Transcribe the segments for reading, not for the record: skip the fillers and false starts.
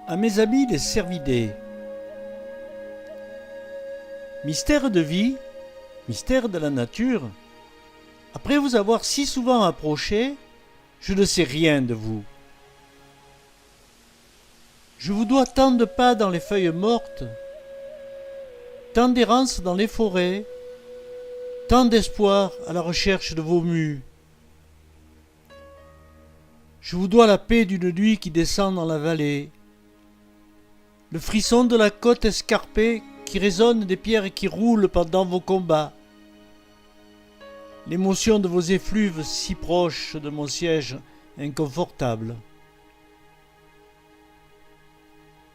À mes amis les cervidés. Mystère de vie, mystère de la nature, après vous avoir si souvent approché, je ne sais rien de vous. Je vous dois tant de pas dans les feuilles mortes, tant d'errance dans les forêts, tant d'espoir à la recherche de vos mues. Je vous dois la paix d'une nuit qui descend dans la vallée, le frisson de la côte escarpée qui résonne des pierres qui roulent pendant vos combats, l'émotion de vos effluves si proches de mon siège inconfortable.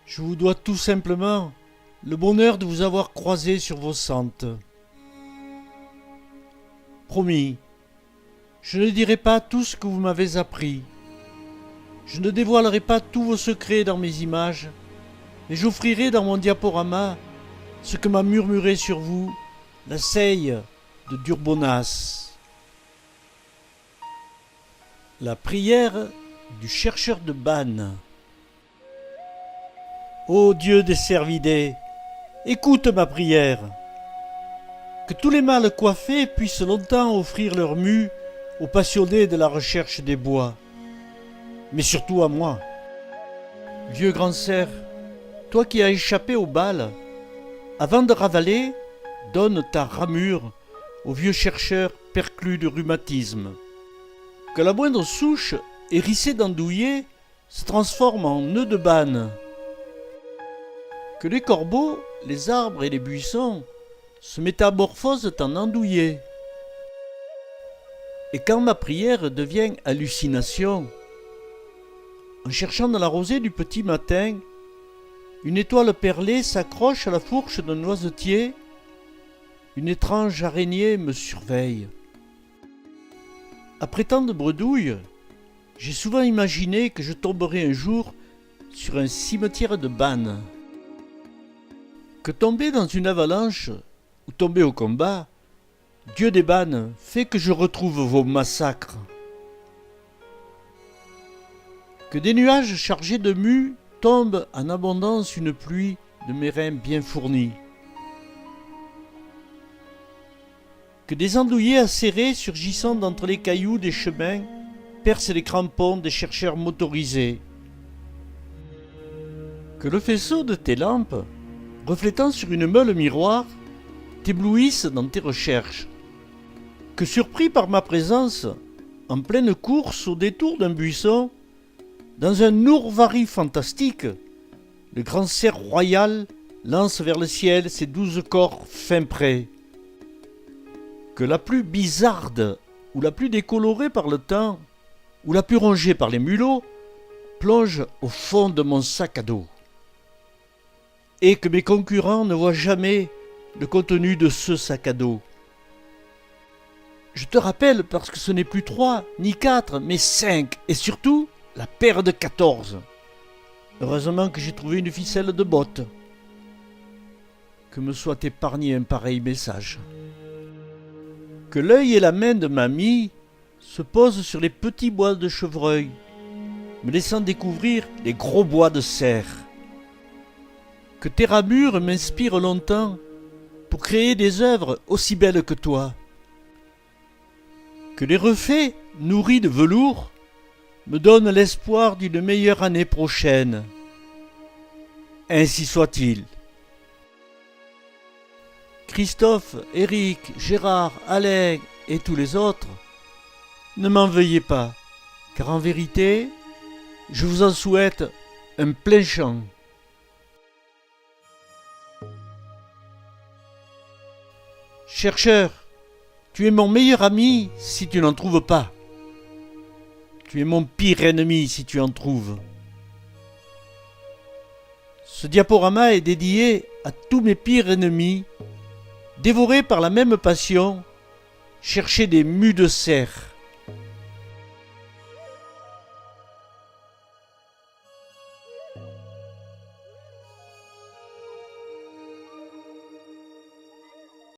Je vous dois tout simplement le bonheur de vous avoir croisé sur vos sentes. Promis, je ne dirai pas tout ce que vous m'avez appris. Je ne dévoilerai pas tous vos secrets dans mes images, mais j'offrirai dans mon diaporama ce que m'a murmuré sur vous la seille de Durbonas. La prière du chercheur de Bannes. Ô Dieu des cervidés, écoute ma prière. Que tous les mâles coiffés puissent longtemps offrir leur mue aux passionnés de la recherche des bois. Mais surtout à moi. Vieux grand cerf, toi qui as échappé au bal, avant de ravaler, donne ta ramure aux vieux chercheurs perclus de rhumatisme. Que la moindre souche hérissée d'andouillets se transforme en nœud de banne. Que les corbeaux, les arbres et les buissons se métamorphosent en andouillets. Et quand ma prière devient hallucination, en cherchant dans la rosée du petit matin, une étoile perlée s'accroche à la fourche d'un noisetier, une étrange araignée me surveille. Après tant de bredouilles, j'ai souvent imaginé que je tomberais un jour sur un cimetière de Bannes. Que tomber dans une avalanche ou tomber au combat, Dieu des Bannes fait que je retrouve vos massacres. Que des nuages chargés de mue tombe en abondance une pluie de mes reins bien fournis. Que des andouillets acérés surgissant d'entre les cailloux des chemins percent les crampons des chercheurs motorisés. Que le faisceau de tes lampes, reflétant sur une meule miroir, t'éblouisse dans tes recherches. Que surpris par ma présence, en pleine course au détour d'un buisson, dans un ourvari fantastique, le grand cerf royal lance vers le ciel ses 12 corps fin prêts. Que la plus bizarde, ou la plus décolorée par le temps, ou la plus rongée par les mulots, plonge au fond de mon sac à dos. Et que mes concurrents ne voient jamais le contenu de ce sac à dos. Je te rappelle parce que ce n'est plus 3, ni 4, mais 5, et surtout la paire de 14. Heureusement que j'ai trouvé une ficelle de botte. Que me soit épargné un pareil message. Que l'œil et la main de mamie se posent sur les petits bois de chevreuil, me laissant découvrir les gros bois de cerf. Que tes ramures m'inspirent longtemps pour créer des œuvres aussi belles que toi. Que les refaits, nourris de velours, me donnent l'espoir d'une meilleure année prochaine. Ainsi soit-il. Christophe, Éric, Gérard, Alain et tous les autres, ne m'en veuillez pas, car en vérité, je vous en souhaite un plein champ. Chercheur, tu es mon meilleur ami si tu n'en trouves pas. Tu es mon pire ennemi si tu en trouves. Ce diaporama est dédié à tous mes pires ennemis, dévorés par la même passion, chercher des mues de cerf.